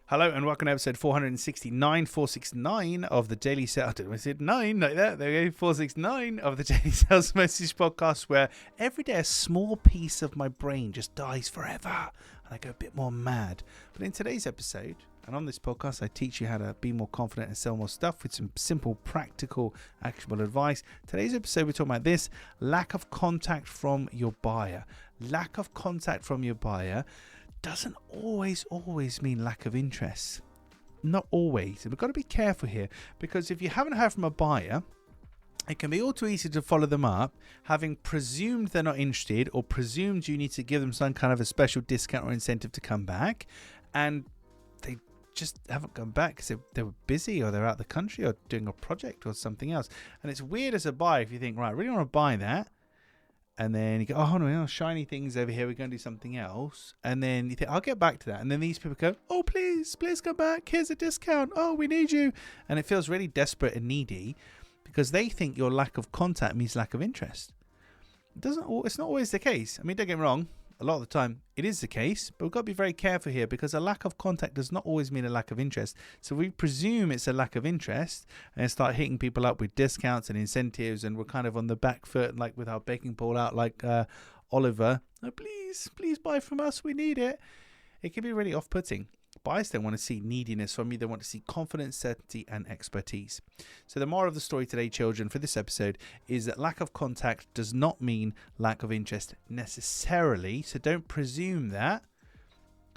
Hello and welcome to episode 469 of the Daily Sales. I don't know if I said 9 like that. There we go, 469 of the Daily Sales Message podcast, where every day a small piece of my brain just dies forever and I go a bit more mad. But in today's episode, and on this podcast, I teach you how to be more confident and sell more stuff with some simple, practical, actionable advice. Today's episode, we're talking about this: lack of contact from your buyer. Lack of contact from your buyer doesn't always mean lack of interest. Not always. And we've got to be careful here, because if you haven't heard from a buyer, it can be all too easy to follow them up, having presumed they're not interested or presumed you need to give them some kind of a special discount or incentive to come back, and they just haven't come back because they were busy or they're out of the country or doing a project or something else. And it's weird as a buyer if you think, right, I really want to buy that. And then you go, oh no, shiny things over here, we're going to do something else. And then you think, I'll get back to that. And then these people go, oh, please come back. Here's a discount. Oh, we need you. And it feels really desperate and needy because they think your lack of contact means lack of interest. It's not always the case. I mean, don't get me wrong. A lot of the time it is the case, but we've got to be very careful here, because a lack of contact does not always mean a lack of interest. So we presume it's a lack of interest and start hitting people up with discounts and incentives, and we're kind of on the back foot, like with our baking pole out, like Oliver. Oh, please buy from us. We need it. It can be really off-putting. Buyers don't want to see neediness from you. They want to see confidence, certainty, and expertise. So the moral of the story today, children, for this episode is that lack of contact does not mean lack of interest necessarily. So don't presume that.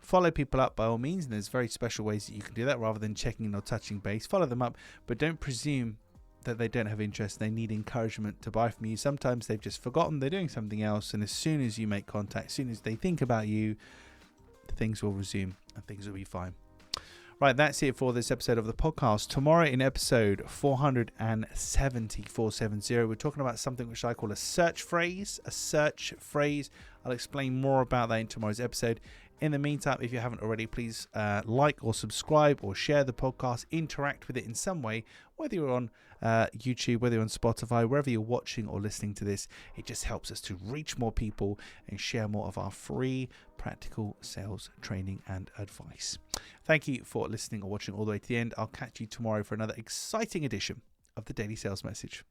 Follow people up by all means, and there's very special ways that you can do that rather than checking or touching base. Follow them up, but don't presume that they don't have interest. They need encouragement to buy from you. Sometimes they've just forgotten they're doing something else, and as soon as you make contact, as soon as they think about you, things will resume and things will be fine. Right, that's it for this episode of the podcast. Tomorrow in episode 470, we're talking about something which I call a search phrase. I'll explain more about that in tomorrow's episode. In the meantime, if you haven't already, please like or subscribe or share the podcast, interact with it in some way, whether you're on YouTube, whether you're on Spotify, wherever you're watching or listening to this. It just helps us to reach more people and share more of our free practical sales training and advice. Thank you for listening or watching all the way to the end. I'll catch you tomorrow for another exciting edition of the Daily Sales Message.